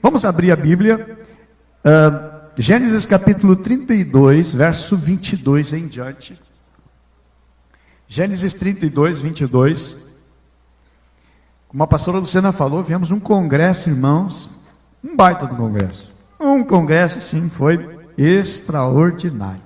Vamos abrir a Bíblia, Gênesis capítulo 32, verso 22 em diante. Gênesis 32, 22. Como a pastora Luciana falou, viemos um congresso, irmãos, um baita do congresso. Um congresso, sim, foi extraordinário,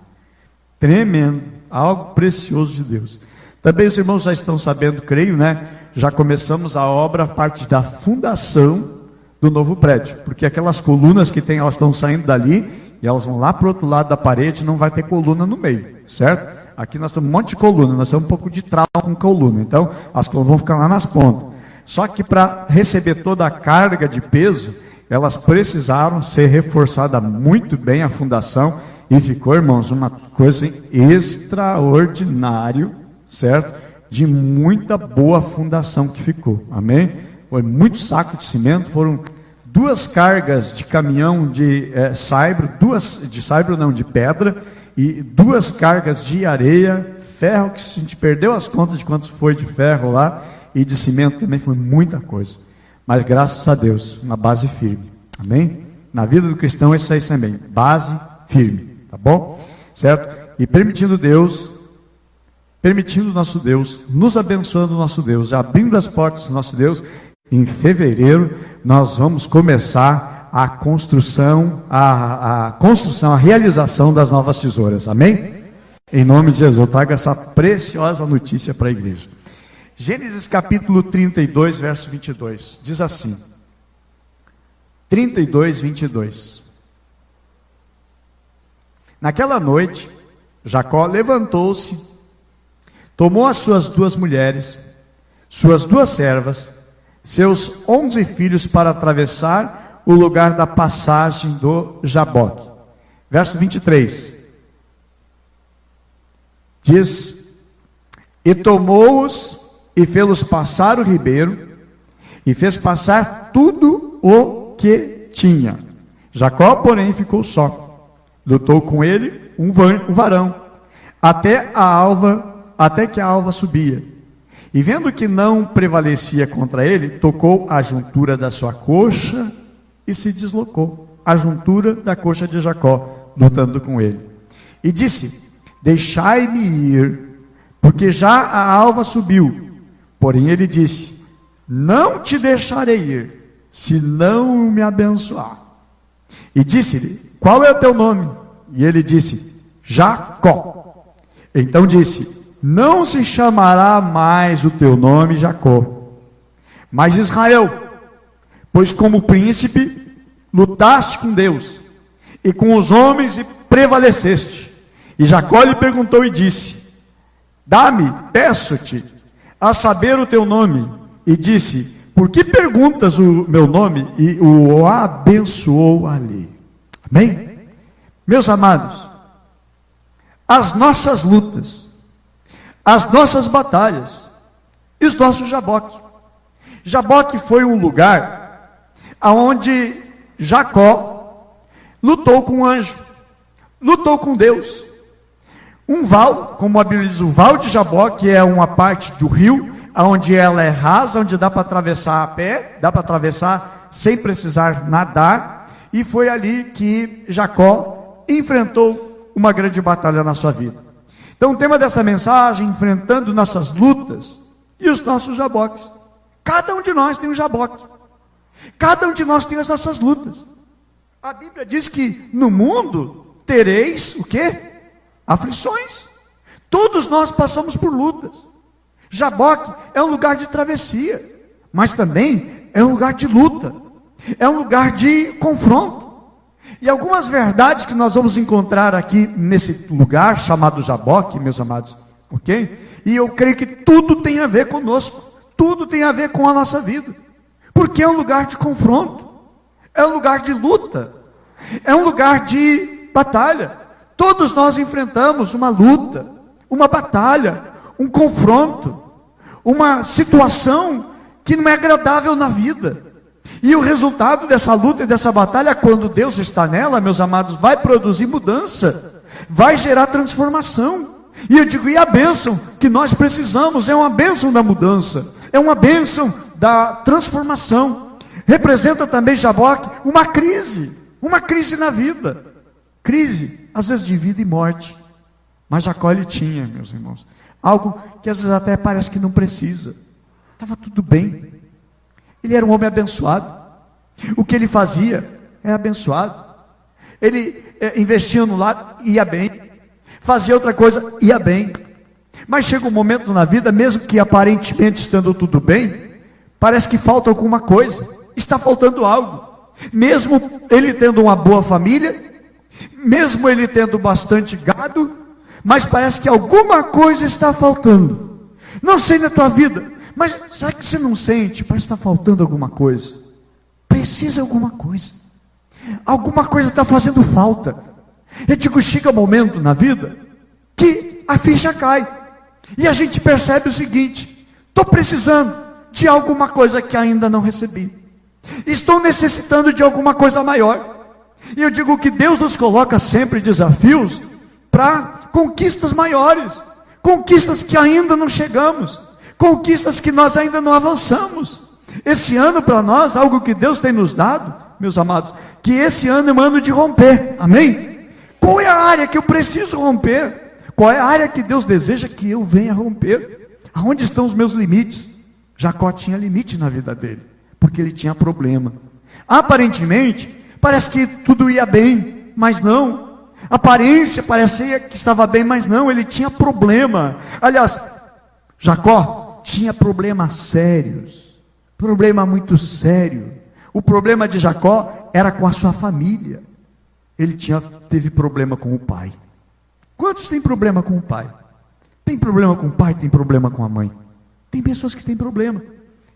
tremendo, algo precioso de Deus. Também os irmãos já estão sabendo, creio, né? Já começamos a obra, a parte da fundação do novo prédio, porque aquelas colunas que tem, elas estão saindo dali e elas vão lá para o outro lado da parede, não vai ter coluna no meio, certo? Aqui nós temos um monte de coluna, nós temos um pouco de trava com coluna, então as colunas vão ficar lá nas pontas. Só que para receber toda a carga de peso, elas precisaram ser reforçada muito bem a fundação, e ficou, irmãos, uma coisa extraordinária, certo? De muita boa fundação que ficou, amém? Foi muito saco de cimento, foram 2 cargas de caminhão de saibro, de pedra, e 2 cargas de areia, ferro, que a gente perdeu as contas de quantos foi de ferro lá, e de cimento também foi muita coisa. Mas graças a Deus, uma base firme, amém? Na vida do cristão é isso aí também, base firme, tá bom? Certo? E permitindo nosso Deus, nos abençoando nosso Deus, abrindo as portas do nosso Deus, em fevereiro nós vamos começar a construção, a realização das novas tesouras, amém? Em nome de Jesus, eu trago essa preciosa notícia para a igreja. Gênesis capítulo 32, verso 22, diz assim, 32, 22. Naquela noite, Jacó levantou-se, tomou as suas 2 mulheres, suas 2 servas, seus 11 filhos para atravessar o lugar da passagem do Jaboque. Verso 23. Diz, e tomou-os e fê-los passar o ribeiro, e fez passar tudo o que tinha. Jacó, porém, ficou só. Lutou com ele um varão, até que a alva subia. E vendo que não prevalecia contra ele, tocou a juntura da sua coxa e se deslocou. A juntura da coxa de Jacó, lutando com ele. E disse, deixai-me ir, porque já a alva subiu. Porém ele disse, não te deixarei ir, se não me abençoar. E disse-lhe, qual é o teu nome? E ele disse, Jacó. Então disse, não se chamará mais o teu nome Jacó, mas Israel, pois como príncipe lutaste com Deus e com os homens e prevaleceste. E Jacó lhe perguntou e disse, dá-me, peço-te, a saber o teu nome. E disse, por que perguntas o meu nome? E o abençoou ali. Amém? Meus amados, as nossas lutas, as nossas batalhas, e os nossos Jaboque. Jaboque foi um lugar onde Jacó lutou com o anjo, lutou com Deus. Um val, como a Bíblia diz, o val de Jaboque é uma parte do rio, onde ela é rasa, onde dá para atravessar a pé, dá para atravessar sem precisar nadar, e foi ali que Jacó enfrentou uma grande batalha na sua vida. Então o tema dessa mensagem, enfrentando nossas lutas e os nossos Jaboques. Cada um de nós tem um Jaboque, cada um de nós tem as nossas lutas. A Bíblia diz que no mundo tereis o quê? Aflições. Todos nós passamos por lutas. Jaboque é um lugar de travessia, mas também é um lugar de luta, é um lugar de confronto. E algumas verdades que nós vamos encontrar aqui nesse lugar chamado Jaboque, meus amados, ok? E eu creio que tudo tem a ver conosco, tudo tem a ver com a nossa vida, porque é um lugar de confronto, é um lugar de luta, é um lugar de batalha. Todos nós enfrentamos uma luta, uma batalha, um confronto, uma situação que não é agradável na vida. E o resultado dessa luta e dessa batalha, quando Deus está nela, meus amados, vai produzir mudança, vai gerar transformação. E eu digo, e a bênção que nós precisamos é uma bênção da mudança, é uma bênção da transformação. Representa também Jaboque uma crise na vida. Crise, às vezes de vida e morte. Mas Jacó ele tinha, meus irmãos, algo que às vezes até parece que não precisa. Estava tudo bem. Ele era um homem abençoado. O que ele fazia é abençoado. Ele investia no lado, ia bem. Fazia outra coisa, ia bem. Mas chega um momento na vida, mesmo que aparentemente estando tudo bem, parece que falta alguma coisa. Está faltando algo. Mesmo ele tendo uma boa família, mesmo ele tendo bastante gado, mas parece que alguma coisa está faltando. Não sei na tua vida, mas será que você não sente? Parece que está faltando alguma coisa. Precisa alguma coisa. Alguma coisa está fazendo falta. Eu digo, chega um momento na vida que a ficha cai. E a gente percebe o seguinte: estou precisando de alguma coisa que ainda não recebi. Estou necessitando de alguma coisa maior. E eu digo que Deus nos coloca sempre desafios para conquistas maiores, conquistas que ainda não chegamos, conquistas que nós ainda não avançamos. Esse ano para nós, algo que Deus tem nos dado, meus amados, que esse ano é um ano de romper, amém? Qual é a área que eu preciso romper? Qual é a área que Deus deseja que eu venha romper? Aonde estão os meus limites? Jacó tinha limite na vida dele, porque ele tinha problema. Aparentemente, parece que tudo ia bem, mas não. A aparência parecia que estava bem, mas não, ele tinha problema. Aliás, Jacó tinha problemas sérios, problema muito sério. O problema de Jacó era com a sua família. Ele teve problema com o pai. Quantos têm problema com o pai? Tem problema com o pai, tem problema com a mãe. Tem pessoas que têm problema.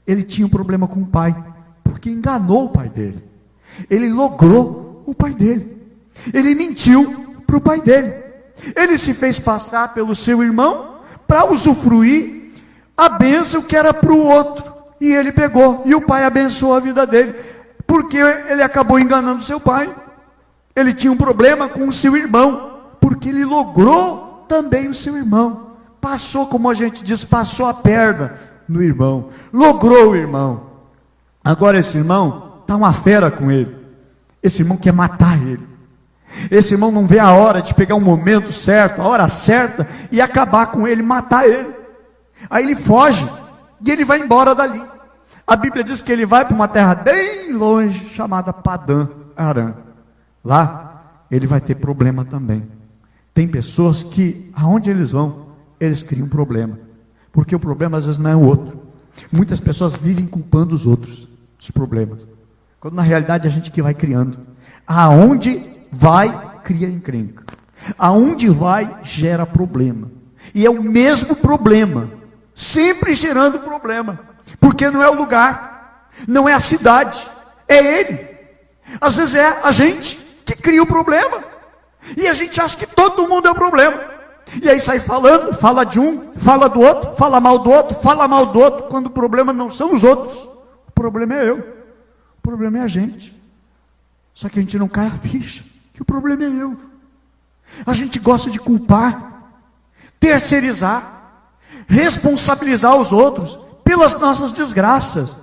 Ele tinha um problema com o pai, porque enganou o pai dele. Ele logrou o pai dele. Ele mentiu para o pai dele. Ele se fez passar pelo seu irmão para usufruir a bênção que era para o outro. E ele pegou, e o pai abençoou a vida dele, porque ele acabou enganando seu pai. Ele tinha um problema com o seu irmão, porque ele logrou também o seu irmão. Passou, como a gente diz, passou a perna no irmão. Logrou o irmão. Agora esse irmão está uma fera com ele. Esse irmão quer matar ele. Esse irmão não vê a hora de pegar um momento certo, a hora certa, e acabar com ele, matar ele. Aí ele foge, e ele vai embora dali. A Bíblia diz que ele vai para uma terra bem longe, chamada Padã Arã. Lá, ele vai ter problema também. Tem pessoas que, aonde eles vão, eles criam problema. Porque o problema às vezes não é o outro. Muitas pessoas vivem culpando os outros dos problemas, quando na realidade a gente que vai criando. Aonde vai, cria encrenca. Aonde vai, gera problema. E é o mesmo problema, sempre gerando problema. Porque não é o lugar, não é a cidade, é ele. Às vezes é a gente que cria o problema. E a gente acha que todo mundo é o problema. E aí sai falando, fala de um, fala do outro, fala mal do outro, fala mal do outro, quando o problema não são os outros. O problema é eu. O problema é a gente. Só que a gente não cai a ficha, que o problema é eu. A gente gosta de culpar, terceirizar, responsabilizar os outros pelas nossas desgraças,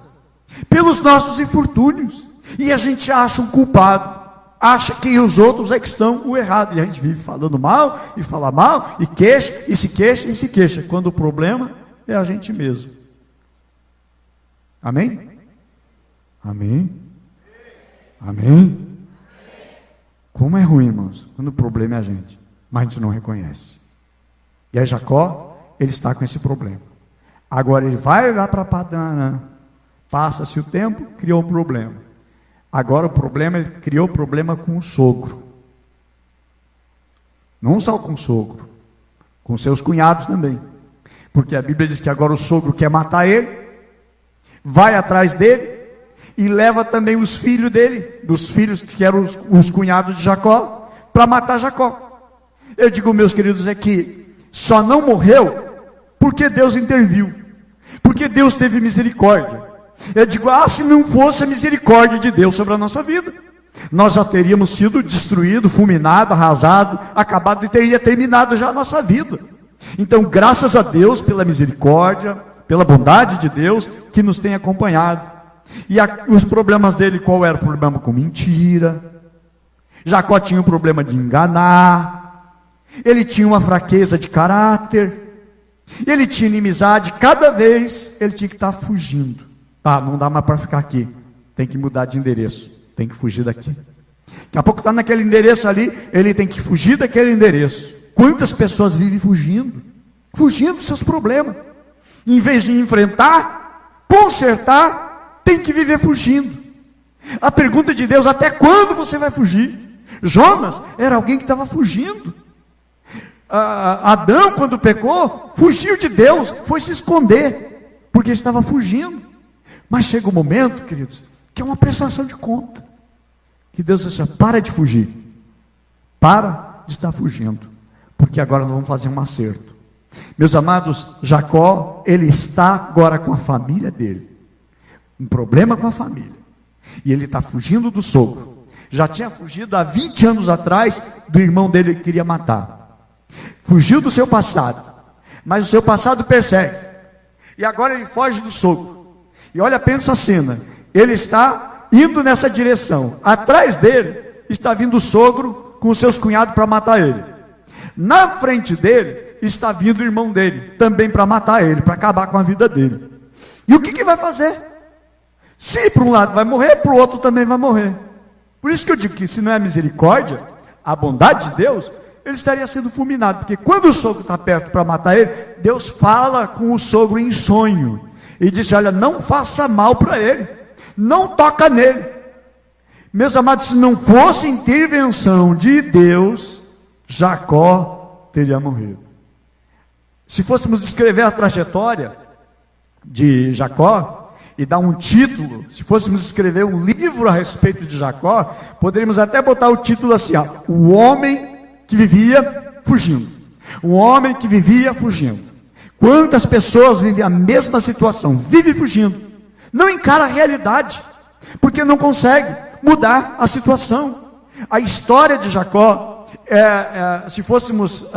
pelos nossos infortúnios. E a gente acha um culpado, acha que os outros é que estão o errado. E a gente vive falando mal, e fala mal, e queixa, e se queixa, e se queixa, quando o problema é a gente mesmo. Amém? Amém? Amém? Como é ruim, irmãos, quando o problema é a gente, mas a gente não reconhece. E aí Jacó, ele está com esse problema. Agora ele vai lá para Padã, passa-se o tempo, criou um problema. Agora o problema, ele criou problema com o sogro. Não só com o sogro, com seus cunhados também. Porque a Bíblia diz que agora o sogro quer matar ele, vai atrás dele, e leva também os filhos dele, dos filhos que eram os cunhados de Jacó, para matar Jacó. Eu digo, meus queridos, é que só não morreu porque Deus interviu, porque Deus teve misericórdia. Eu digo, se não fosse a misericórdia de Deus sobre a nossa vida, nós já teríamos sido destruídos, fulminados, arrasados, acabado e teria terminado já a nossa vida. Então, graças a Deus pela misericórdia, pela bondade de Deus que nos tem acompanhado. E os problemas dele, qual era o problema? Com mentira. Jacó tinha um problema de enganar. Ele tinha uma fraqueza de caráter. Ele tinha inimizade. Cada vez ele tinha que estar fugindo. Ah, não dá mais para ficar aqui. Tem que mudar de endereço. Tem que fugir daqui. Daqui a pouco está naquele endereço ali. Ele tem que fugir daquele endereço. Quantas pessoas vivem fugindo? Fugindo dos seus problemas. Em vez de enfrentar, consertar, tem que viver fugindo. A pergunta de Deus: até quando você vai fugir? Jonas era alguém que estava fugindo. Adão, quando pecou, fugiu de Deus, foi se esconder, porque estava fugindo. Mas chega um momento, queridos, que é uma prestação de conta, que Deus diz assim: para de fugir, para de estar fugindo, porque agora nós vamos fazer um acerto. Meus amados, Jacó, ele está agora com a família dele, um problema com a família, e ele está fugindo do sogro. Já tinha fugido há 20 anos atrás do irmão dele que queria matar. Fugiu do seu passado, mas o seu passado persegue, e agora ele foge do sogro. E olha, pensa a cena, ele está indo nessa direção, atrás dele está vindo o sogro com os seus cunhados para matar ele. Na frente dele está vindo o irmão dele, também para matar ele, para acabar com a vida dele. E o que vai fazer? Se para um lado vai morrer, para o outro também vai morrer. Por isso que eu digo que se não é a misericórdia, a bondade de Deus, ele estaria sendo fulminado. Porque quando o sogro está perto para matar ele, Deus fala com o sogro em sonho e diz: olha, não faça mal para ele, não toca nele. Meus amados, se não fosse intervenção de Deus, Jacó teria morrido. Se fôssemos descrever a trajetória de Jacó e dar um título, se fôssemos escrever um livro a respeito de Jacó, poderíamos até botar o título assim: ó, o homem que vivia fugindo. O homem que vivia fugindo. Quantas pessoas vivem a mesma situação, vivem fugindo, não encara a realidade, porque não consegue mudar a situação. A história de Jacó, se fôssemos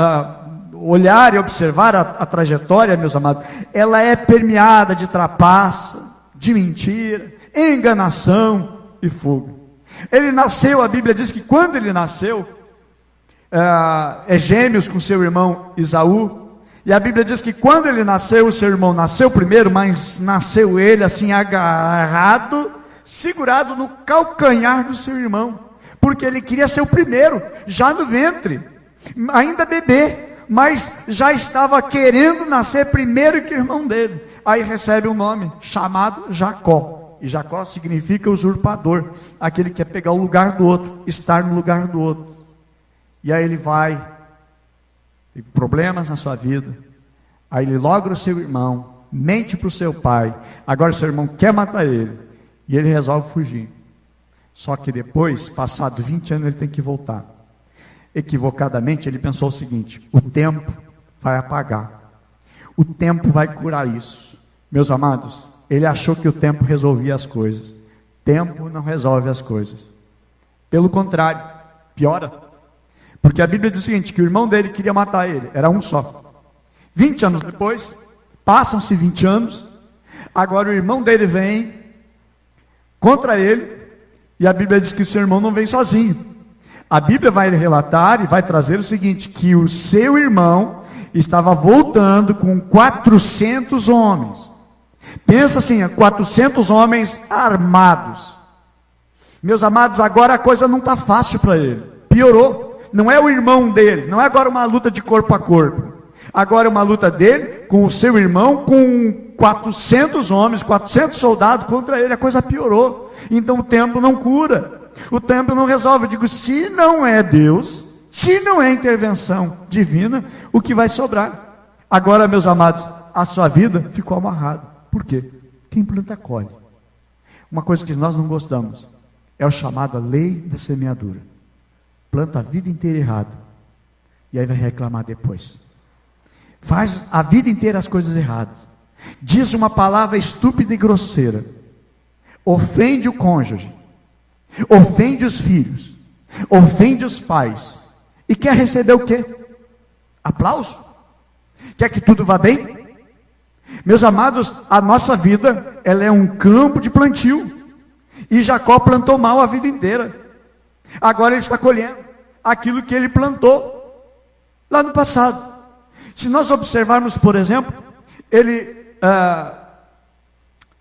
olhar e observar a trajetória, meus amados, ela é permeada de trapaça, de mentira, enganação e fuga. Ele nasceu, a Bíblia diz que quando ele nasceu, gêmeos com seu irmão Esaú, e a Bíblia diz que quando ele nasceu, o seu irmão nasceu primeiro, mas nasceu ele assim agarrado, segurado no calcanhar do seu irmão, porque ele queria ser o primeiro, já no ventre, ainda bebê, mas já estava querendo nascer primeiro que o irmão dele. Aí recebe um nome chamado Jacó, e Jacó significa usurpador, aquele que quer pegar o lugar do outro, estar no lugar do outro. E aí ele vai, tem problemas na sua vida, aí ele logra o seu irmão, mente para o seu pai, agora o seu irmão quer matar ele, e ele resolve fugir. Só que depois, passado 20 anos, ele tem que voltar. Equivocadamente ele pensou o seguinte: o tempo vai apagar, o tempo vai curar isso. Meus amados, ele achou que o tempo resolvia as coisas. Tempo não resolve as coisas, pelo contrário, piora. Porque a Bíblia diz o seguinte, que o irmão dele queria matar ele, era um só. 20 anos depois, passam-se 20 anos, agora o irmão dele vem contra ele, e a Bíblia diz que o seu irmão não vem sozinho. A Bíblia vai relatar e vai trazer o seguinte, que o seu irmão estava voltando com 400 homens. Pensa assim, 400 homens armados. Meus amados, agora a coisa não está fácil para ele, piorou. Não é o irmão dele, não é agora uma luta de corpo a corpo, agora é uma luta dele com o seu irmão, com 400 homens, 400 soldados contra ele. A coisa piorou. Então o tempo não cura, o tempo não resolve. Eu digo, se não é Deus, se não é intervenção divina, o que vai sobrar? Agora, meus amados, a sua vida ficou amarrada. Por quê? Quem planta colhe. Uma coisa que nós não gostamos é o chamado lei da semeadura. Planta a vida inteira errado, e aí vai reclamar depois. Faz a vida inteira as coisas erradas, diz uma palavra estúpida e grosseira, ofende o cônjuge, ofende os filhos, ofende os pais, e quer receber o quê? Aplauso? Quer que tudo vá bem? Meus amados, a nossa vida, ela é um campo de plantio. E Jacó plantou mal a vida inteira. Agora ele está colhendo aquilo que ele plantou lá no passado. Se nós observarmos, por exemplo, ele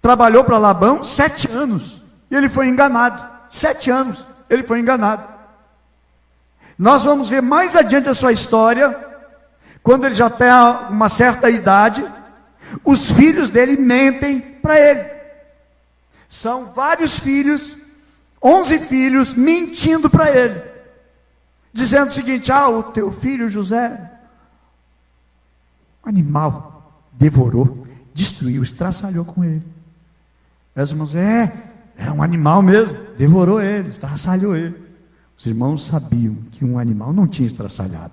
trabalhou para Labão 7 anos. E ele foi enganado. 7 anos, ele foi enganado. Nós vamos ver mais adiante a sua história, quando ele já tem uma certa idade, os filhos dele mentem para ele. São vários filhos, 11 filhos, mentindo para ele, dizendo o seguinte: o teu filho José, um animal, devorou, destruiu, estraçalhou com ele. Os irmãos, é um animal mesmo, devorou ele, estraçalhou ele. Os irmãos sabiam que um animal não tinha estraçalhado.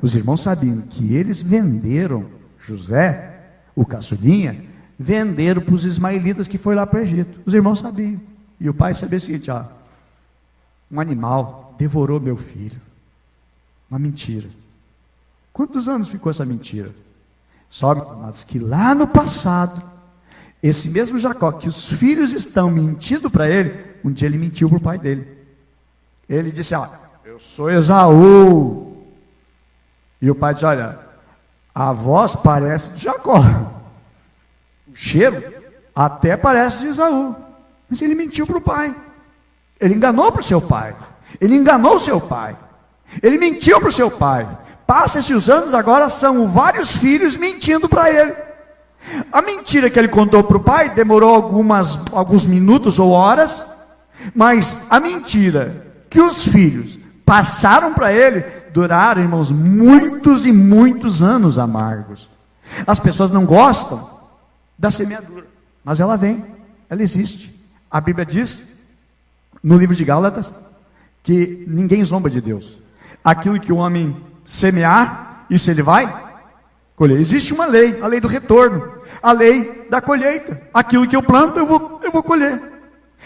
Os irmãos sabiam que eles venderam José, o caçulinha, venderam para os ismaelitas que foi lá para o Egito. Os irmãos sabiam. E o pai sabia o seguinte: um animal devorou meu filho. Uma mentira. Quantos anos ficou essa mentira? Sabe, amados, que lá no passado, esse mesmo Jacó, que os filhos estão mentindo para ele, um dia ele mentiu para o pai dele. Ele disse: eu sou Esaú. E o pai disse: olha, a voz parece de Jacó, o cheiro até parece de Esaú. Mas ele mentiu para o pai. Ele enganou para o seu pai. Ele enganou o seu pai. Ele mentiu para o seu pai. Passa-se os anos, agora são vários filhos mentindo para ele. A mentira que ele contou para o pai demorou alguns minutos ou horas, mas a mentira que os filhos passaram para ele duraram, irmãos, muitos e muitos anos amargos. As pessoas não gostam da semeadura, mas ela vem, ela existe. A Bíblia diz no livro de Gálatas que ninguém zomba de Deus. Aquilo que o homem semear, isso ele vai colher. Existe uma lei, a lei do retorno, a lei da colheita. Aquilo que eu planto, eu vou colher.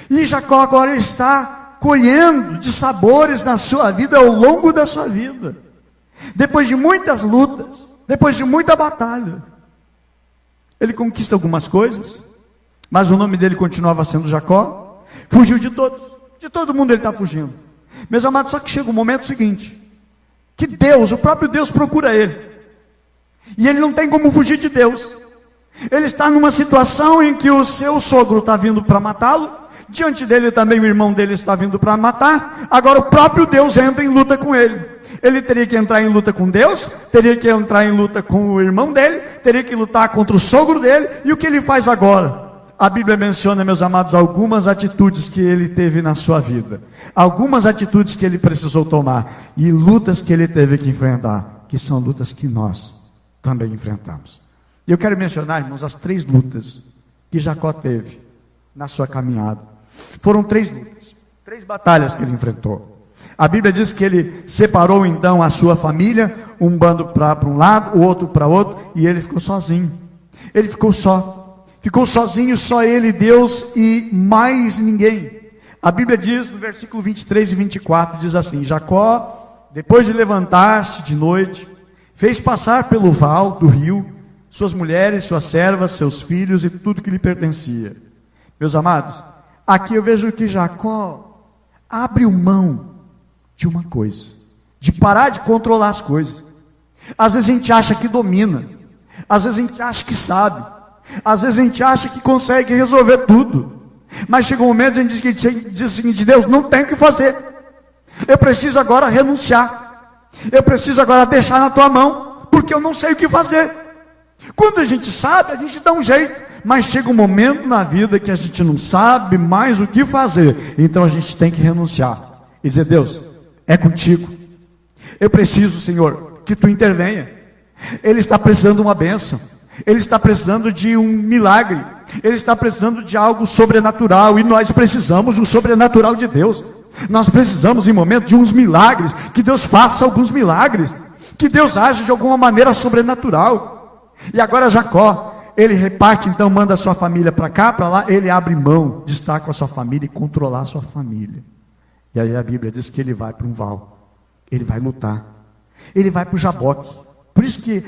E Jacó agora está colhendo de sabores na sua vida, ao longo da sua vida. Depois de muitas lutas, depois de muita batalha, ele conquista algumas coisas, mas o nome dele continuava sendo Jacó. Fugiu de todos, de todo mundo ele está fugindo. Meus amados, só que chega um momento seguinte, que Deus, o próprio Deus procura ele, e ele não tem como fugir de Deus. Ele está numa situação em que o seu sogro está vindo para matá-lo, diante dele também o irmão dele está vindo para matar. Agora o próprio Deus entra em luta com ele. Ele teria que entrar em luta com Deus, teria que entrar em luta com o irmão dele, teria que lutar contra o sogro dele. E o que ele faz agora? A Bíblia menciona, meus amados, algumas atitudes que ele teve na sua vida, algumas atitudes que ele precisou tomar, e lutas que ele teve que enfrentar, que são lutas que nós também enfrentamos. E eu quero mencionar, irmãos, as 3 lutas que Jacó teve na sua caminhada. Foram 3 lutas, 3 batalhas que ele enfrentou. A Bíblia diz que ele separou então a sua família, um bando para um lado, o outro para outro, e ele ficou sozinho. Ele ficou sozinho, só ele, Deus e mais ninguém. A Bíblia diz no versículo 23 e 24, diz assim: Jacó, depois de levantar-se de noite, fez passar pelo val do rio suas mulheres, suas servas, seus filhos e tudo que lhe pertencia. Meus amados, aqui eu vejo que Jacó abriu mão de uma coisa, de parar de controlar as coisas. Às vezes a gente acha que domina, às vezes a gente acha que sabe, às vezes a gente acha que consegue resolver tudo, mas chega um momento a gente diz o seguinte: Deus, não tem o que fazer, eu preciso agora renunciar, eu preciso agora deixar na tua mão, porque eu não sei o que fazer. Quando a gente sabe, a gente dá um jeito, mas chega um momento na vida que a gente não sabe mais o que fazer, então a gente tem que renunciar e dizer: Deus, é contigo, eu preciso, Senhor, que tu intervenha. Ele está precisando de uma bênção, ele está precisando de um milagre, ele está precisando de algo sobrenatural, e nós precisamos do sobrenatural de Deus. Nós precisamos em momentos de uns milagres, que Deus faça alguns milagres, que Deus age de alguma maneira sobrenatural. E agora Jacó, ele reparte então, manda a sua família para cá, para lá, ele abre mão de estar com a sua família e controlar a sua família. E aí a Bíblia diz que ele vai para um val, ele vai lutar, ele vai para o Jaboque. Por isso que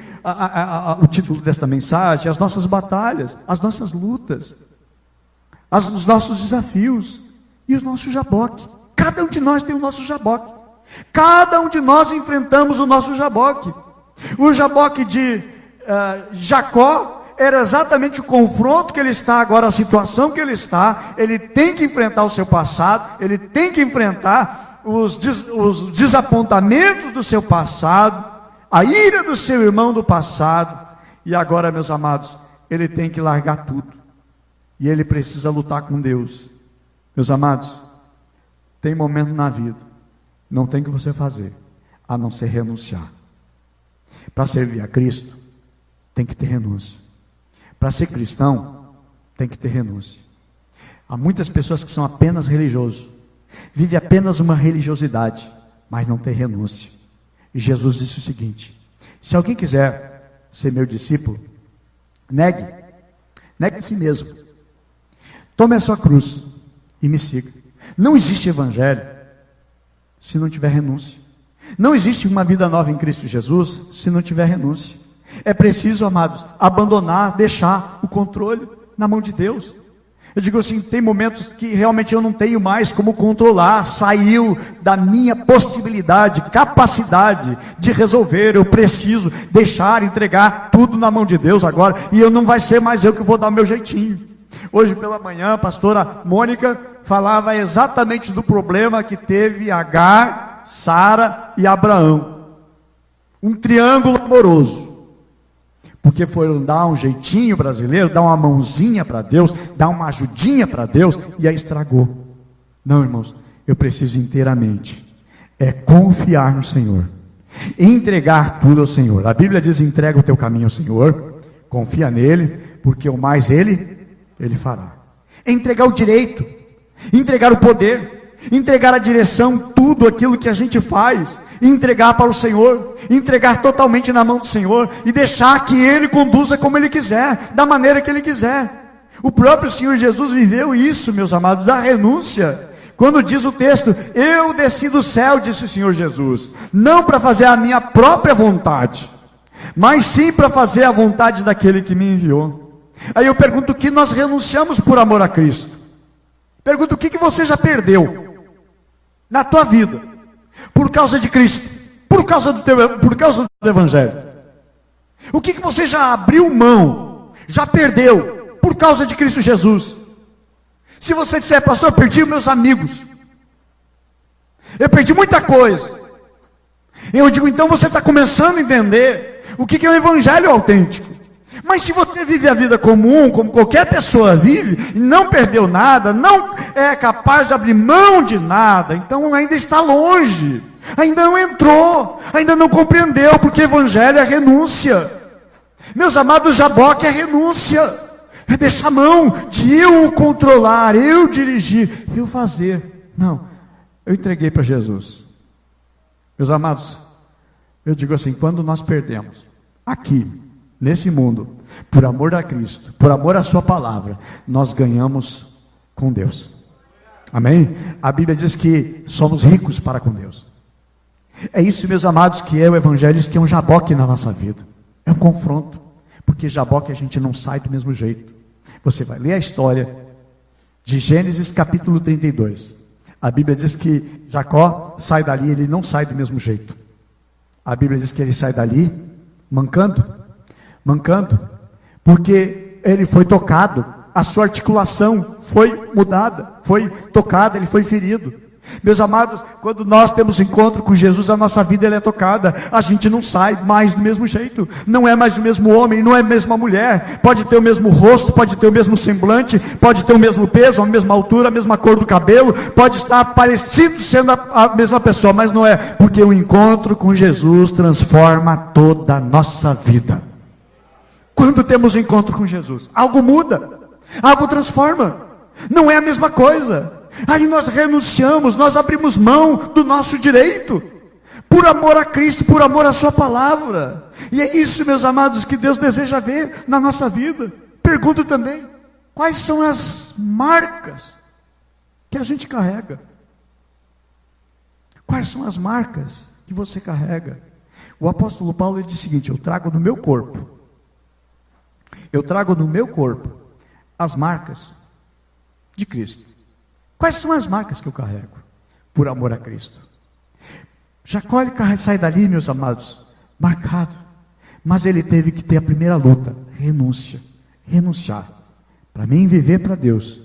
o título desta mensagem é as nossas batalhas, as nossas lutas, os nossos desafios e o nosso jaboque. Cada um de nós tem o nosso jaboque. Cada um de nós enfrentamos o nosso jaboque. O jaboque de Jacó era exatamente o confronto que ele está agora, a situação que ele está. Ele tem que enfrentar o seu passado, ele tem que enfrentar os desapontamentos do seu passado, a ira do seu irmão do passado. E agora, meus amados, ele tem que largar tudo, e ele precisa lutar com Deus. Meus amados, tem momento na vida, não tem o que você fazer, a não ser renunciar. Para servir a Cristo, tem que ter renúncia. Para ser cristão, tem que ter renúncia. Há muitas pessoas que são apenas religiosos, vivem apenas uma religiosidade, mas não tem renúncia. E Jesus disse o seguinte: se alguém quiser ser meu discípulo, negue a si mesmo, tome a sua cruz e me siga. Não existe evangelho se não tiver renúncia. Não existe uma vida nova em Cristo Jesus se não tiver renúncia. É preciso, amados, abandonar, deixar o controle na mão de Deus. Eu digo assim, tem momentos que realmente eu não tenho mais como controlar, saiu da minha possibilidade, capacidade de resolver. Eu preciso deixar, entregar tudo na mão de Deus agora, e eu não vai ser mais eu que vou dar o meu jeitinho. Hoje pela manhã a pastora Mônica falava exatamente do problema que teve Agar, Sara e Abraão. Um triângulo amoroso. Porque foram dar um jeitinho brasileiro, dar uma mãozinha para Deus, dar uma ajudinha para Deus, e aí estragou. Não, irmãos, eu preciso inteiramente confiar no Senhor, entregar tudo ao Senhor. A Bíblia diz: entrega o teu caminho ao Senhor, confia nele, porque o mais Ele fará. Entregar o direito, entregar o poder, entregar a direção, tudo aquilo que a gente faz, entregar para o Senhor, entregar totalmente na mão do Senhor, e deixar que Ele conduza como Ele quiser, da maneira que Ele quiser. O próprio Senhor Jesus viveu isso, meus amados, da renúncia. Quando diz o texto: eu desci do céu, disse o Senhor Jesus, não para fazer a minha própria vontade, mas sim para fazer a vontade daquele que me enviou. Aí eu pergunto: o que nós renunciamos por amor a Cristo? Pergunto: o que você já perdeu na tua vida por causa de Cristo, por causa do Evangelho? O que você já abriu mão, já perdeu por causa de Cristo Jesus? Se você disser: pastor, eu perdi meus amigos, eu perdi muita coisa, eu digo: então você está começando a entender o que é o Evangelho autêntico. Mas se você vive a vida comum, como qualquer pessoa vive, e não perdeu nada, não é capaz de abrir mão de nada, então ainda está longe, ainda não entrou, ainda não compreendeu, porque Evangelho é renúncia. Meus amados, jaboque é renúncia, é deixar a mão de eu controlar, eu dirigir, eu fazer. Não, eu entreguei para Jesus. Meus amados, eu digo assim: quando nós perdemos aqui, nesse mundo, por amor a Cristo, por amor à sua palavra, nós ganhamos com Deus. Amém? A Bíblia diz que somos ricos para com Deus. É isso, meus amados, que é o Evangelho, isso que é um jaboque na nossa vida. É um confronto, porque jaboque a gente não sai do mesmo jeito. Você vai ler a história de Gênesis capítulo 32. A Bíblia diz que Jacó sai dali, ele não sai do mesmo jeito. A Bíblia diz que ele sai dali mancando, porque ele foi tocado, a sua articulação foi mudada, foi tocada, ele foi ferido. Meus amados, quando nós temos encontro com Jesus, a nossa vida ela é tocada, a gente não sai mais do mesmo jeito, não é mais o mesmo homem, não é a mesma mulher, pode ter o mesmo rosto, pode ter o mesmo semblante, pode ter o mesmo peso, a mesma altura, a mesma cor do cabelo, pode estar parecido sendo a mesma pessoa, mas não é, porque o encontro com Jesus transforma toda a nossa vida. Quando temos um encontro com Jesus, algo muda, algo transforma, não é a mesma coisa. Aí nós renunciamos, nós abrimos mão do nosso direito, por amor a Cristo, por amor à sua palavra. E é isso, meus amados, que Deus deseja ver na nossa vida. Pergunto também: quais são as marcas que a gente carrega? Quais são as marcas que você carrega? O apóstolo Paulo ele diz o seguinte: eu trago no meu corpo as marcas de Cristo. Quais são as marcas que eu carrego? Por amor a Cristo. Jacó ele sai dali, meus amados, marcado, mas ele teve que ter a primeira luta, renunciar. Para mim viver para Deus,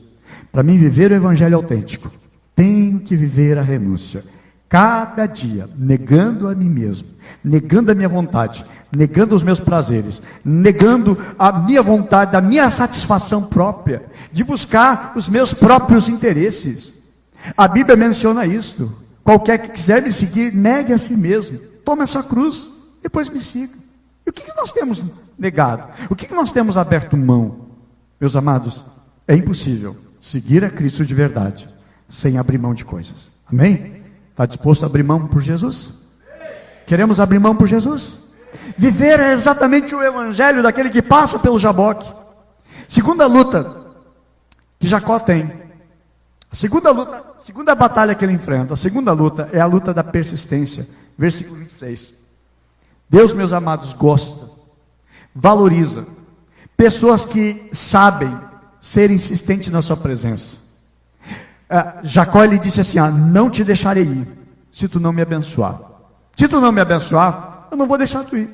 para mim viver o evangelho autêntico, tenho que viver a renúncia, cada dia, negando a mim mesmo, negando a minha vontade, negando os meus prazeres, negando a minha vontade, a minha satisfação própria, de buscar os meus próprios interesses. A Bíblia menciona isto: qualquer que quiser me seguir, negue a si mesmo, tome a sua cruz, depois me siga. E o que nós temos negado? O que nós temos aberto mão? Meus amados, é impossível seguir a Cristo de verdade sem abrir mão de coisas. Amém? Está disposto a abrir mão por Jesus? Queremos abrir mão por Jesus? Viver é exatamente o evangelho daquele que passa pelo Jaboque. Segunda luta que Jacó tem, segunda batalha que ele enfrenta, a segunda luta é a luta da persistência. Versículo 23. Deus, meus amados, gosta, valoriza pessoas que sabem ser insistentes na sua presença. Jacó ele disse assim: não te deixarei ir se tu não me abençoar. Se tu não me abençoar, eu não vou deixar tu ir.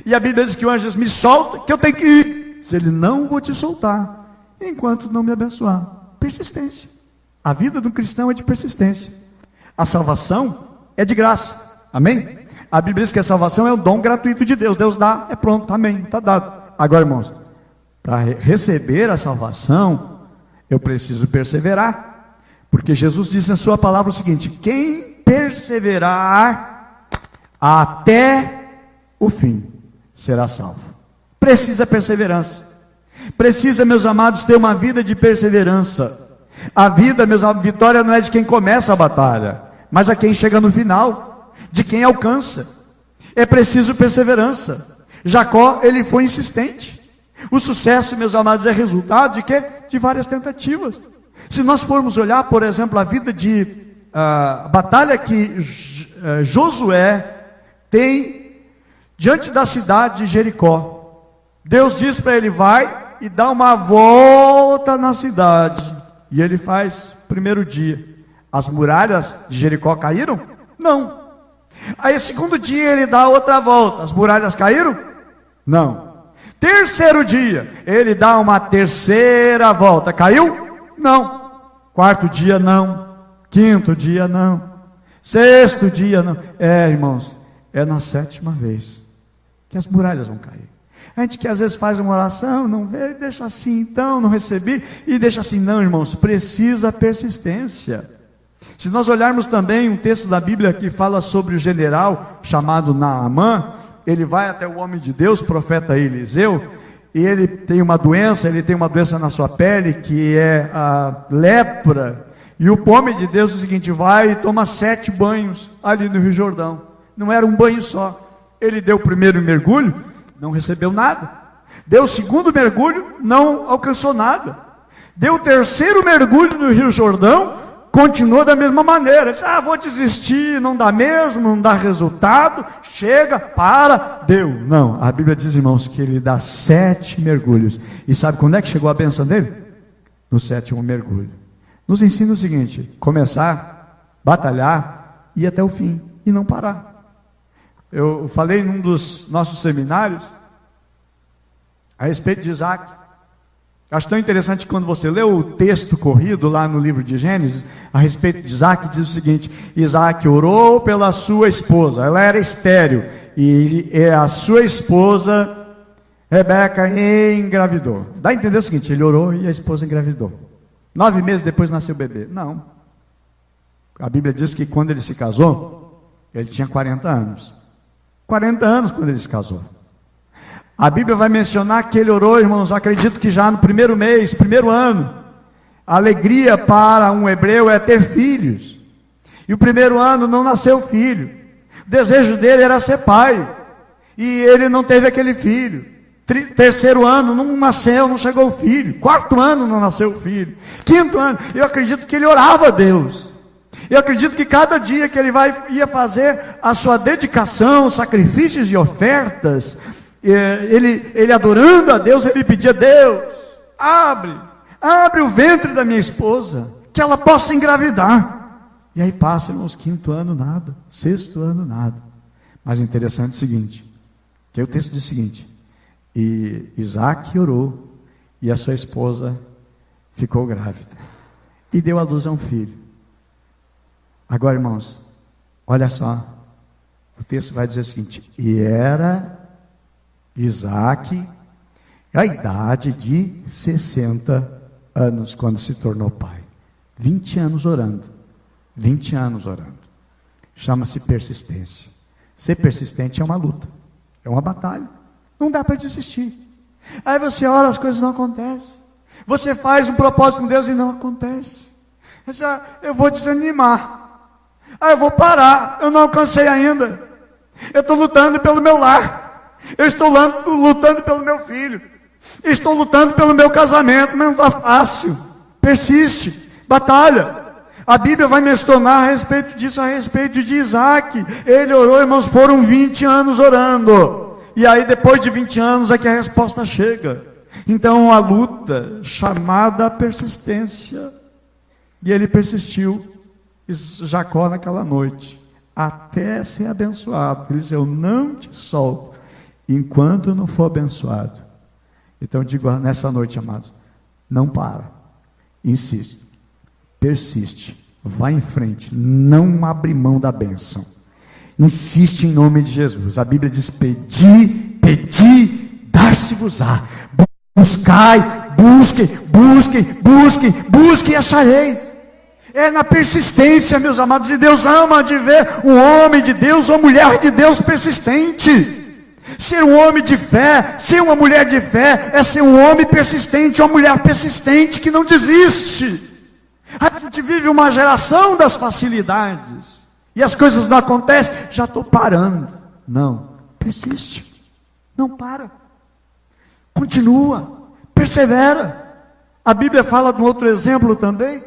E a Bíblia diz que o anjo diz: me solta, que eu tenho que ir. Se ele não vou te soltar enquanto não me abençoar. Persistência. A vida do cristão é de persistência. A salvação é de graça. Amém? A Bíblia diz que a salvação é um dom gratuito de Deus. Deus dá, é pronto, amém, está dado. Agora, irmãos, para receber a salvação, eu preciso perseverar. Porque Jesus diz na sua palavra o seguinte: quem perseverar até o fim será salvo. Precisa perseverança. Precisa, meus amados, ter uma vida de perseverança. A vida, meus amados, vitória não é de quem começa a batalha, mas a quem chega no final, de quem alcança. É preciso perseverança. Jacó, ele foi insistente. O sucesso, meus amados, é resultado de quê? De várias tentativas. Se nós formos olhar, por exemplo, a vida de batalha que Josué tem diante da cidade de Jericó. Deus diz para ele: vai e dá uma volta na cidade. E ele faz, primeiro dia. As muralhas de Jericó caíram? Não. Aí segundo dia ele dá outra volta. As muralhas caíram? Não. Terceiro dia, ele dá uma terceira volta. Caiu? Não. Quarto dia, não. Quinto dia, não. Sexto dia, não. Irmãos, é na sétima vez que as muralhas vão cair. A gente que às vezes faz uma oração, não vê, deixa assim então, não recebi, e deixa assim. Não, irmãos, precisa persistência. Se nós olharmos também um texto da Bíblia que fala sobre o general chamado Naamã, ele vai até o homem de Deus, profeta Eliseu, e ele tem uma doença na sua pele, que é a lepra, e o homem de Deus diz o seguinte: vai e toma 7 banhos ali no Rio Jordão. Não era um banho só. Ele deu o primeiro mergulho, não recebeu nada. Deu o segundo mergulho, não alcançou nada. Deu o terceiro mergulho no Rio Jordão, continuou da mesma maneira. Ele disse: vou desistir, não dá mesmo, não dá resultado, chega, para, deu. Não, a Bíblia diz, irmãos, que ele dá 7 mergulhos. E sabe quando é que chegou a bênção dele? No 7º mergulho. Nos ensina o seguinte: começar, batalhar, ir até o fim, e não parar. Eu falei num dos nossos seminários a respeito de Isaac. Acho tão interessante que quando você lê o texto corrido lá no livro de Gênesis, a respeito de Isaac, diz o seguinte: Isaac orou pela sua esposa, ela era estéril, e a sua esposa, Rebeca, engravidou. Dá a entender o seguinte: ele orou e a esposa engravidou. 9 meses depois nasceu o bebê. Não. A Bíblia diz que quando ele se casou, ele tinha 40 anos. 40 anos quando ele se casou. A Bíblia vai mencionar que ele orou, irmãos, acredito que já no primeiro mês, primeiro ano. A alegria para um hebreu é ter filhos. E o primeiro ano não nasceu filho. O desejo dele era ser pai. E ele não teve aquele filho. Terceiro ano não nasceu, não chegou o filho. 4º ano não nasceu o filho. 5º ano, eu acredito que ele orava a Deus. Eu acredito que cada dia que ele ia fazer a sua dedicação, sacrifícios e ofertas, ele adorando a Deus, ele pedia: Deus, abre o ventre da minha esposa, que ela possa engravidar. E aí passa, irmãos, 5º ano nada, 6º ano nada. Mas interessante é o seguinte, que o texto diz o seguinte: e Isaac orou, e a sua esposa ficou grávida, e deu à luz a um filho. Agora, irmãos, olha só, o texto vai dizer o seguinte: e era Isaac a idade de 60 anos, quando se tornou pai. 20 anos orando. 20 anos orando. Chama-se persistência. Ser persistente é uma luta, é uma batalha. Não dá para desistir. Aí você ora, as coisas não acontecem. Você faz um propósito com Deus e não acontece. Eu vou desanimar. Eu vou parar. Eu não alcancei ainda. Eu estou lutando pelo meu lar. Eu estou lutando pelo meu filho. Estou lutando pelo meu casamento, mas não está fácil. Persiste, batalha. A Bíblia vai mencionar a respeito disso, a respeito de Isaac. Ele orou, irmãos, foram 20 anos orando. E aí depois de 20 anos é que a resposta chega. Então a luta, chamada persistência. E ele persistiu, Jacó, naquela noite, até ser abençoado. Ele disse: eu não te solto enquanto eu não for abençoado. Então eu digo nessa noite, amados, não para, insiste, persiste, vai em frente, não abre mão da bênção, insiste em nome de Jesus. A Bíblia diz: pedi, dar-se-vos-á, buscai, busquem e achareis. É na persistência, meus amados, e Deus ama de ver um homem de Deus ou mulher de Deus persistente. Ser um homem de fé, ser uma mulher de fé, é ser um homem persistente, uma mulher persistente que não desiste. A gente vive uma geração das facilidades, e as coisas não acontecem, já estou parando. Não, persiste, não para, continua, persevera. A Bíblia fala de um outro exemplo também,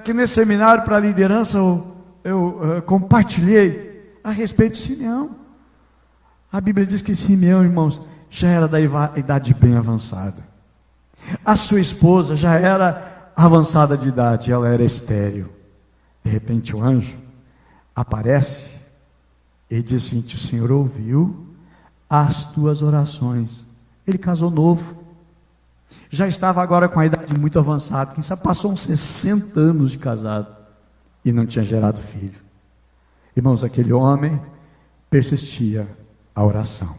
que nesse seminário para liderança eu compartilhei a respeito de Simeão. A Bíblia diz que Simeão, irmãos, já era da idade bem avançada. A sua esposa já era avançada de idade, ela era estéril. De repente o anjo aparece e diz assim: o Senhor ouviu as tuas orações. Ele casou novo, já estava agora com a idade muito avançada, quem sabe passou uns 60 anos de casado e não tinha gerado filho. Irmãos, aquele homem persistia a oração.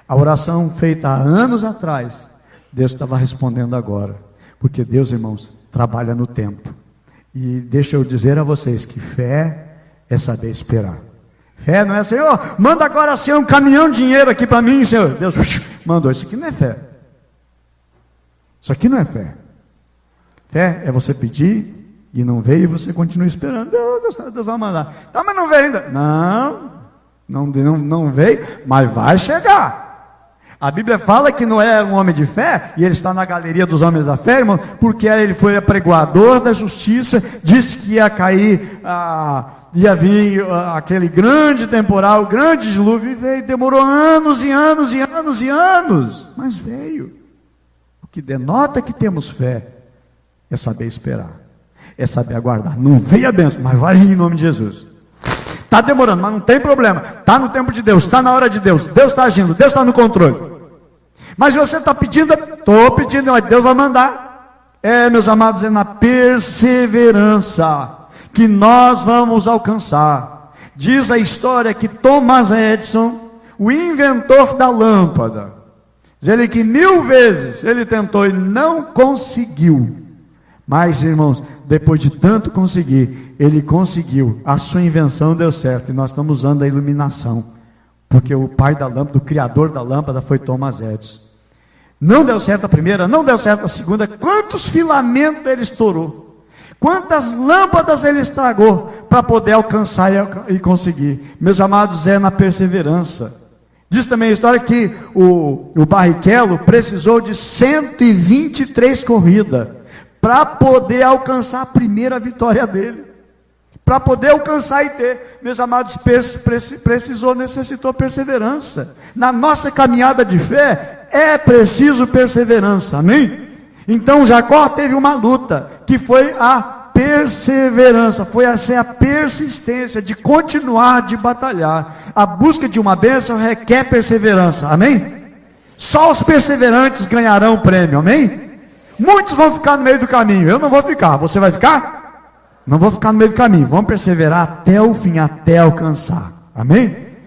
A oração feita há anos atrás, Deus estava respondendo agora, porque Deus, irmãos, trabalha no tempo. E deixa eu dizer a vocês que fé é saber esperar. Fé não é: Senhor, manda agora ser um caminhão de dinheiro aqui para mim, Senhor. Deus mandou. Isso aqui não é fé. Isso aqui não é fé. Fé é você pedir e não veio, e você continua esperando. Deus vai mandar. Tá, mas não veio ainda. Não veio, mas vai chegar. A Bíblia fala que Noé era um homem de fé, e ele está na galeria dos homens da fé, irmão, porque ele foi apregoador da justiça, disse que ia cair, ia vir aquele grande temporal, grande dilúvio, e veio, demorou anos e anos e anos e anos, mas veio. O que denota que temos fé é saber esperar, é saber aguardar. Não veio a bênção, mas vai em nome de Jesus. Está demorando, mas não tem problema. Está no tempo de Deus, está na hora de Deus. Deus está agindo, Deus está no controle. Mas você está pedindo, estou pedindo, mas Deus vai mandar. Meus amados, é na perseverança que nós vamos alcançar. Diz a história que Thomas Edison, o inventor da lâmpada, diz ele que 1000 vezes ele tentou e não conseguiu. Mas, irmãos, depois de tanto conseguir, ele conseguiu, a sua invenção deu certo, e nós estamos usando a iluminação, porque o pai da lâmpada, o criador da lâmpada foi Thomas Edison. Não deu certo a primeira, não deu certo a segunda. Quantos filamentos ele estourou, quantas lâmpadas ele estragou, para poder alcançar e conseguir. Meus amados, é na perseverança. Diz também a história que o Barrichello precisou de 123 corridas, para poder alcançar a primeira vitória dele. para poder alcançar e ter. Meus amados, necessitou perseverança. Na nossa caminhada de fé, é preciso perseverança, amém? Então Jacó teve uma luta, que foi a perseverança, foi a persistência de continuar, de batalhar. A busca de uma bênção requer perseverança, amém? Só os perseverantes ganharão o prêmio, amém? Muitos vão ficar no meio do caminho, eu não vou ficar, você vai ficar? Não vou ficar no meio do caminho, vamos perseverar até o fim, até alcançar, amém?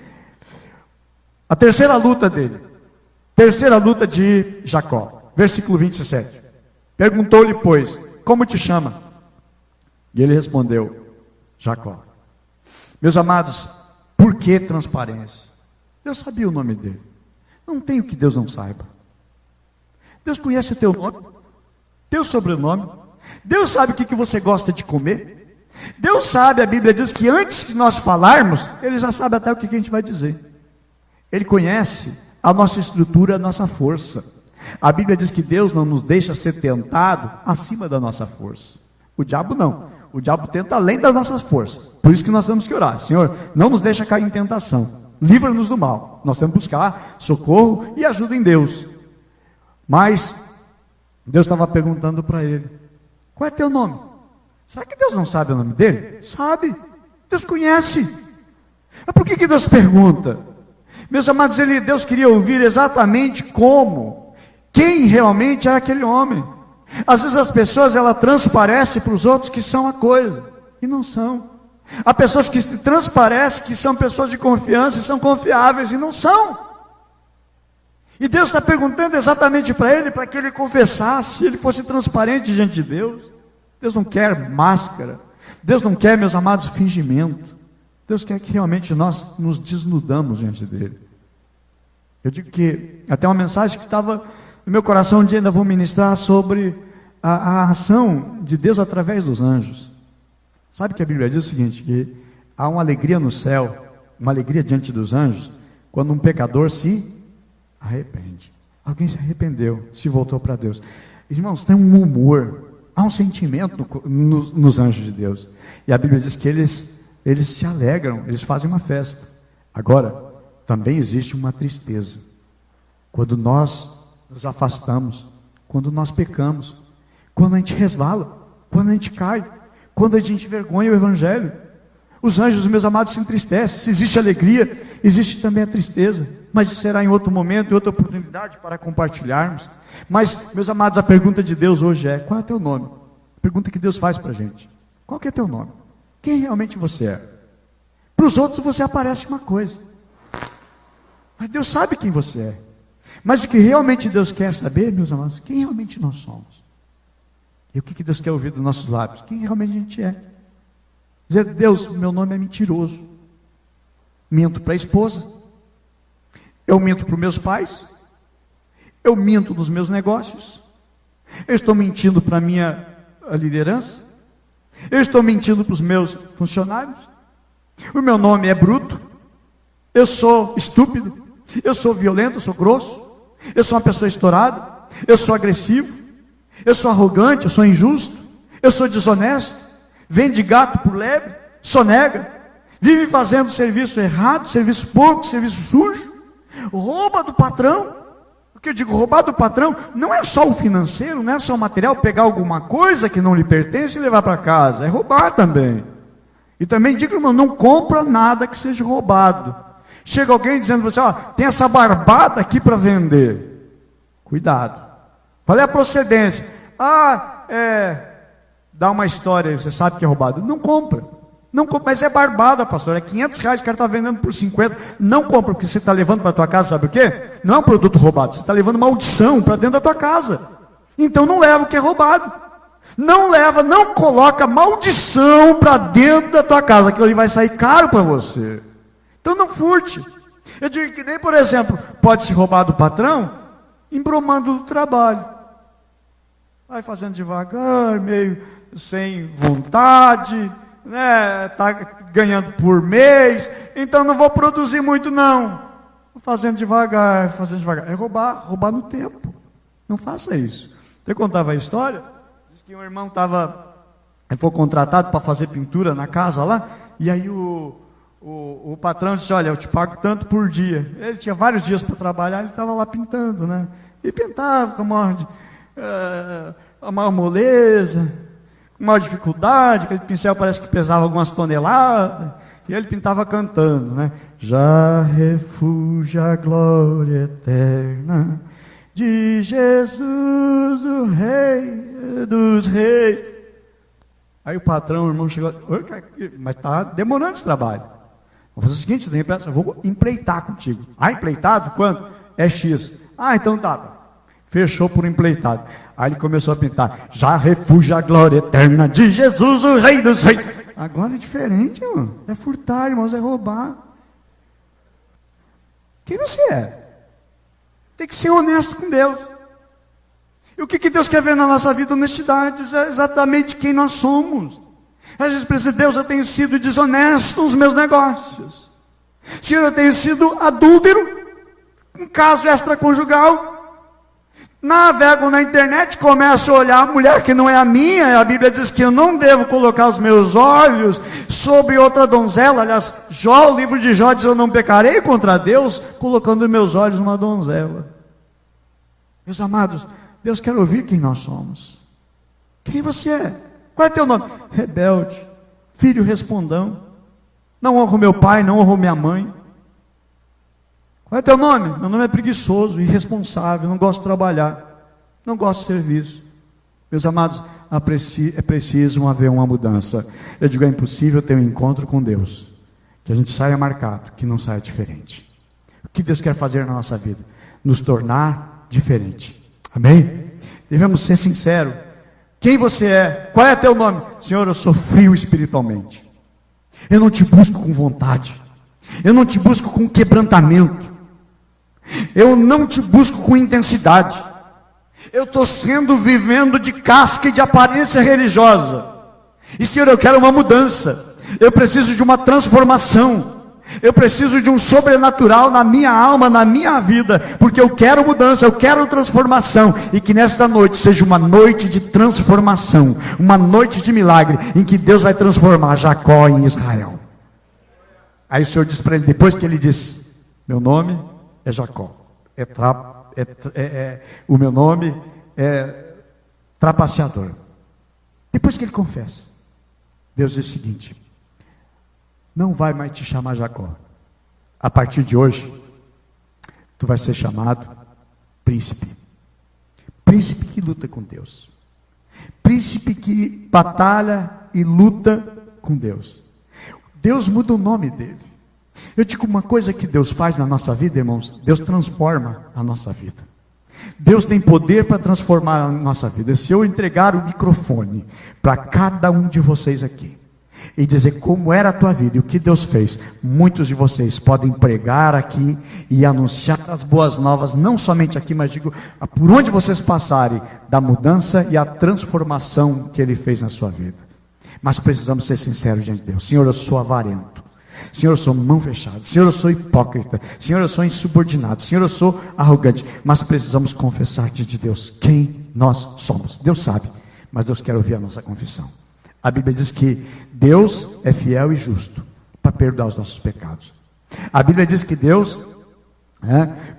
A terceira luta dele, terceira luta de Jacó, versículo 27, perguntou-lhe, pois, como te chama? E ele respondeu, Jacó. Meus amados, por que transparência? Deus sabia o nome dele, não tem o que Deus não saiba. Deus conhece o teu nome, teu sobrenome, Deus sabe o que você gosta de comer, Deus sabe, a Bíblia diz que antes de nós falarmos, Ele já sabe até o que a gente vai dizer. Ele conhece a nossa estrutura, a nossa força. A Bíblia diz que Deus não nos deixa ser tentado acima da nossa força. O diabo não, o diabo tenta além das nossas forças. Por isso que nós temos que orar, Senhor, não nos deixa cair em tentação, livra-nos do mal. Nós temos que buscar socorro e ajuda em Deus. Mas Deus estava perguntando para ele, qual é teu nome? Será que Deus não sabe o nome dele? Sabe, Deus conhece. Mas por que Deus pergunta? Meus amados, Deus queria ouvir exatamente como, quem realmente era aquele homem. Às vezes as pessoas, ela transparece para os outros que são a coisa, e não são. Há pessoas que transparecem que são pessoas de confiança e são confiáveis, e não são. E Deus está perguntando exatamente para ele, para que ele confessasse, ele fosse transparente diante de Deus. Deus não quer máscara, Deus não quer, meus amados, fingimento. Deus quer que realmente nós nos desnudamos diante dele. Eu digo que, até uma mensagem que estava no meu coração, um dia ainda vou ministrar sobre a ação de Deus através dos anjos. Sabe que a Bíblia diz o seguinte, que há uma alegria no céu, uma alegria diante dos anjos, quando um pecador se arrepende. Alguém se arrependeu, se voltou para Deus. Irmãos, tem um humor, há um sentimento nos anjos de Deus. E a Bíblia diz que eles se alegram, eles fazem uma festa. Agora, também existe uma tristeza. Quando nós nos afastamos, quando nós pecamos, quando a gente resvala, quando a gente cai, quando a gente envergonha o Evangelho. Os anjos, meus amados, se entristecem. Se existe alegria, existe também a tristeza. Mas será em outro momento, em outra oportunidade para compartilharmos. Mas, meus amados, a pergunta de Deus hoje é, qual é teu nome? A pergunta que Deus faz para a gente. Qual que é teu nome? Quem realmente você é? Para os outros você aparece uma coisa. Mas Deus sabe quem você é. Mas o que realmente Deus quer saber, meus amados, quem realmente nós somos. E o que Deus quer ouvir dos nossos lábios? Quem realmente a gente é. Dizer, Deus, meu nome é mentiroso. Minto para a esposa. Eu minto para os meus pais. Eu minto nos meus negócios. Eu estou mentindo para a minha liderança. Eu estou mentindo para os meus funcionários. O meu nome é bruto. Eu sou estúpido. Eu sou violento, eu sou grosso. Eu sou uma pessoa estourada. Eu sou agressivo. Eu sou arrogante, eu sou injusto. Eu sou desonesto. Vende gato por lebre, sonega, vive fazendo serviço errado, serviço pouco, serviço sujo, rouba do patrão. O que eu digo, roubar do patrão não é só o financeiro, não é só o material, pegar alguma coisa que não lhe pertence e levar para casa, é roubar também. E também digo, irmão, não compra nada que seja roubado. Chega alguém dizendo você, ó, tem essa barbada aqui para vender. Cuidado. Qual é a procedência? Dá uma história, você sabe que é roubado. Não compra. Não compra, mas é barbada, pastor. É R$500, o cara está vendendo por 50. Não compra, porque você está levando para a tua casa, sabe o quê? Não é um produto roubado, você está levando maldição para dentro da tua casa. Então não leva o que é roubado. Não leva, não coloca maldição para dentro da tua casa. Aquilo ali vai sair caro para você. Então não furte. Eu digo que nem, por exemplo, pode se roubar do patrão, embromando do trabalho. Vai fazendo devagar, meio sem vontade, né? Tá ganhando por mês, então não vou produzir muito não. Vou fazendo devagar, fazendo devagar. É roubar no tempo. Não faça isso. Eu contava a história, diz que um irmão estava Ele foi contratado para fazer pintura na casa lá, e aí o patrão disse: olha, eu te pago tanto por dia. Ele tinha vários dias para trabalhar, ele estava lá pintando, né? E pintava com uma maior moleza, com maior dificuldade, aquele pincel parece que pesava algumas toneladas, e ele pintava cantando, né? Já refúgio a glória eterna de Jesus, o Rei dos Reis. Aí o patrão, o irmão chegou, mas está demorando esse trabalho. Vou fazer o seguinte, eu vou empleitar contigo. Ah, empleitado? Quanto? É X. Ah, então tá. Fechou por empleitado. Aí ele começou a pintar: já refúgio a glória eterna de Jesus, o Rei dos Reis. Agora é diferente, irmão. É furtar, irmãos, é roubar. Quem você é? Tem que ser honesto com Deus. E o que Deus quer ver na nossa vida? Honestidade. É exatamente quem nós somos. Às vezes pensa: Deus, eu tenho sido desonesto nos meus negócios. Senhor, eu tenho sido adúltero, um caso extraconjugal. Navego na internet, começo a olhar a mulher que não é a minha. A Bíblia diz que eu não devo colocar os meus olhos sobre outra donzela. Aliás, Jó, o livro de Jó diz: eu não pecarei contra Deus colocando meus olhos numa donzela. Meus amados, Deus quer ouvir quem nós somos. Quem você é? Qual é teu nome? Rebelde, filho respondão, não honro meu pai, não honro minha mãe. Qual é teu nome? Meu nome é preguiçoso, irresponsável, não gosto de trabalhar, não gosto de serviço. Meus amados, é preciso haver uma mudança. Eu digo: é impossível ter um encontro com Deus que a gente saia marcado, que não saia diferente. O que Deus quer fazer na nossa vida? Nos tornar diferente. Amém? Devemos ser sinceros. Quem você é? Qual é teu nome? Senhor, eu sou frio espiritualmente. Eu não te busco com vontade. Eu não te busco com quebrantamento. Eu não te busco com intensidade. Eu estou vivendo de casca e de aparência religiosa. E Senhor, eu quero uma mudança. Eu preciso de uma transformação. Eu preciso de um sobrenatural na minha alma, na minha vida, porque eu quero mudança, eu quero transformação. E que nesta noite seja uma noite de transformação, uma noite de milagre, em que Deus vai transformar Jacó em Israel. Aí o Senhor disse para ele, depois que ele disse: meu nome é Jacó, o meu nome é trapaceador. Depois que ele confessa, Deus diz o seguinte: não vai mais te chamar Jacó. A partir de hoje, tu vai ser chamado príncipe. Príncipe que luta com Deus. Príncipe que batalha e luta com Deus. Deus muda o nome dele. Eu digo uma coisa que Deus faz na nossa vida, irmãos: Deus transforma a nossa vida. Deus tem poder para transformar a nossa vida. Se eu entregar o microfone para cada um de vocês aqui e dizer como era a tua vida e o que Deus fez, muitos de vocês podem pregar aqui e anunciar as boas novas, não somente aqui, mas digo, por onde vocês passarem, da mudança e a transformação que Ele fez na sua vida. Mas precisamos ser sinceros diante de Deus. Senhor, eu sou avarento. Senhor, eu sou mão fechada. Senhor, eu sou hipócrita. Senhor, eu sou insubordinado. Senhor, eu sou arrogante. Mas precisamos confessar diante de Deus quem nós somos. Deus sabe, mas Deus quer ouvir a nossa confissão. A Bíblia diz que Deus é fiel e justo para perdoar os nossos pecados. A Bíblia diz que Deus,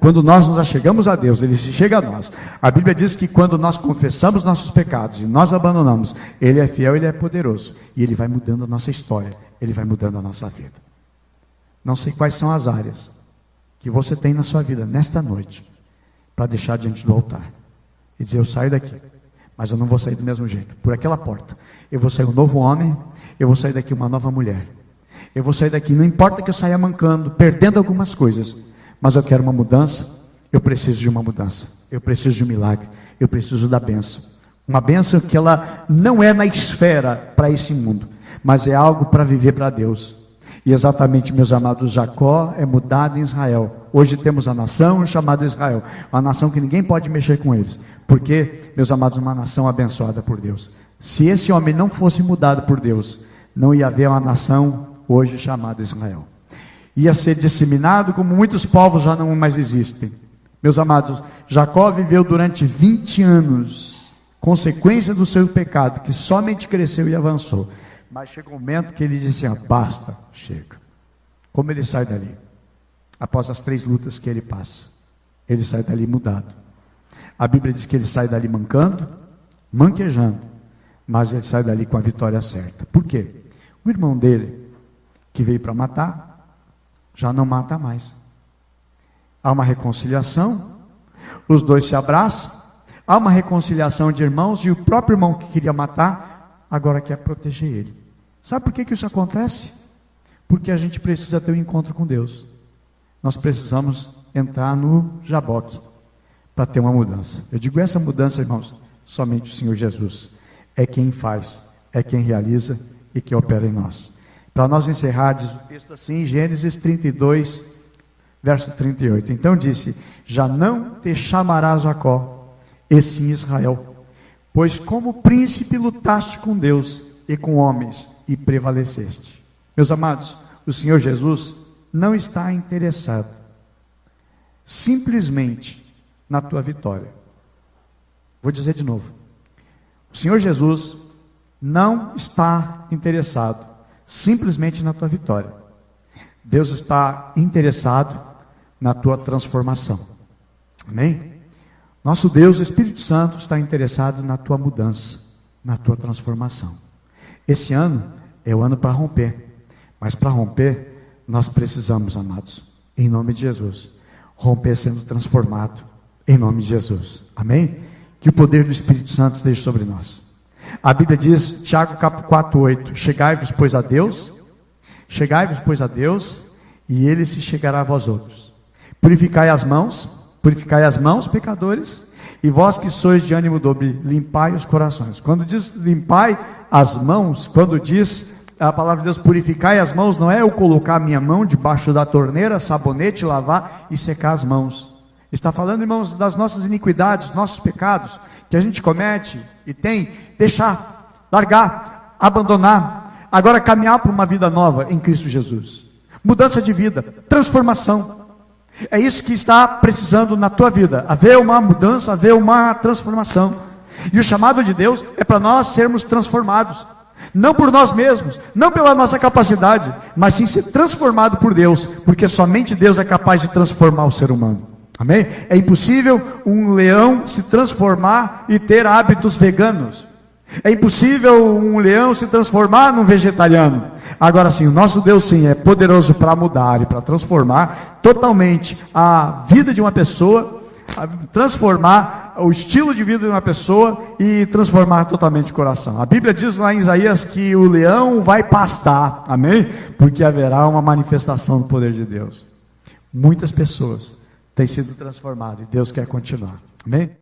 quando nós nos achegamos a Deus, Ele se chega a nós. A Bíblia diz que quando nós confessamos nossos pecados e nós abandonamos, Ele é fiel, Ele é poderoso. E Ele vai mudando a nossa história, Ele vai mudando a nossa vida. Não sei quais são as áreas que você tem na sua vida nesta noite, para deixar diante do altar e dizer: eu saio daqui, mas eu não vou sair do mesmo jeito, por aquela porta. Eu vou sair um novo homem, eu vou sair daqui uma nova mulher. Eu vou sair daqui, não importa que eu saia mancando, perdendo algumas coisas, mas eu quero uma mudança. Eu preciso de uma mudança, eu preciso de um milagre, eu preciso da bênção. Uma bênção que ela não é na esfera para esse mundo, mas é algo para viver para Deus. E exatamente, meus amados, Jacó é mudado em Israel. Hoje temos a nação chamada Israel, uma nação que ninguém pode mexer com eles, porque, meus amados, uma nação abençoada por Deus. Se esse homem não fosse mudado por Deus, não ia haver uma nação hoje chamada Israel. Ia ser disseminado como muitos povos já não mais existem. Meus amados, Jacó viveu durante 20 anos consequência do seu pecado, que somente cresceu e avançou. Mas chegou um momento que ele disse assim: basta, chega. Como ele sai dali? Após as 3 lutas que ele passa, ele sai dali mudado. A Bíblia diz que ele sai dali mancando, manquejando, mas ele sai dali com a vitória certa. Por quê? O irmão dele, que veio para matar, já não mata mais. Há uma reconciliação, os dois se abraçam, há uma reconciliação de irmãos, e o próprio irmão que queria matar, agora quer proteger ele. Sabe por que isso acontece? Porque a gente precisa ter um encontro com Deus. Nós precisamos entrar no Jaboque para ter uma mudança. Eu digo, essa mudança, irmãos, somente o Senhor Jesus é quem faz, é quem realiza e que opera em nós. Para nós encerrar, diz o texto assim, Gênesis 32, verso 38. Então disse: já não te chamará Jacó, e sim Israel, pois como príncipe lutaste com Deus e com homens e prevaleceste. Meus amados, o Senhor Jesus não está interessado simplesmente na tua vitória. Vou dizer de novo: o Senhor Jesus não está interessado simplesmente na tua vitória. Deus está interessado na tua transformação. Amém? Nosso Deus, o Espírito Santo, está interessado na tua mudança, na tua transformação. Esse ano é o ano para romper. Mas para romper, nós precisamos, amados, em nome de Jesus, romper sendo transformado, em nome de Jesus. Amém? Que o poder do Espírito Santo esteja sobre nós. A Bíblia diz, Tiago 4:8, chegai-vos, pois, a Deus, e Ele se chegará a vós outros. Purificai as mãos, pecadores, e vós que sois de ânimo dobre, limpai os corações. Quando diz limpai as mãos, quando diz a palavra de Deus, purificai as mãos, não é eu colocar a minha mão debaixo da torneira, sabonete, lavar e secar as mãos. Está falando, irmãos, das nossas iniquidades, nossos pecados, que a gente comete e tem, deixar, largar, abandonar, agora caminhar para uma vida nova em Cristo Jesus. Mudança de vida, transformação. É isso que está precisando na tua vida, haver uma mudança, haver uma transformação. E o chamado de Deus é para nós sermos transformados, não por nós mesmos, não pela nossa capacidade, mas sim ser transformado por Deus, porque somente Deus é capaz de transformar o ser humano. Amém? É impossível um leão se transformar e ter hábitos veganos. É impossível um leão se transformar num vegetariano. Agora sim, o nosso Deus sim é poderoso para mudar e para transformar totalmente a vida de uma pessoa, transformar o estilo de vida de uma pessoa e transformar totalmente o coração. A Bíblia diz lá em Isaías que o leão vai pastar, amém? Porque haverá uma manifestação do poder de Deus. Muitas pessoas têm sido transformadas e Deus quer continuar, amém?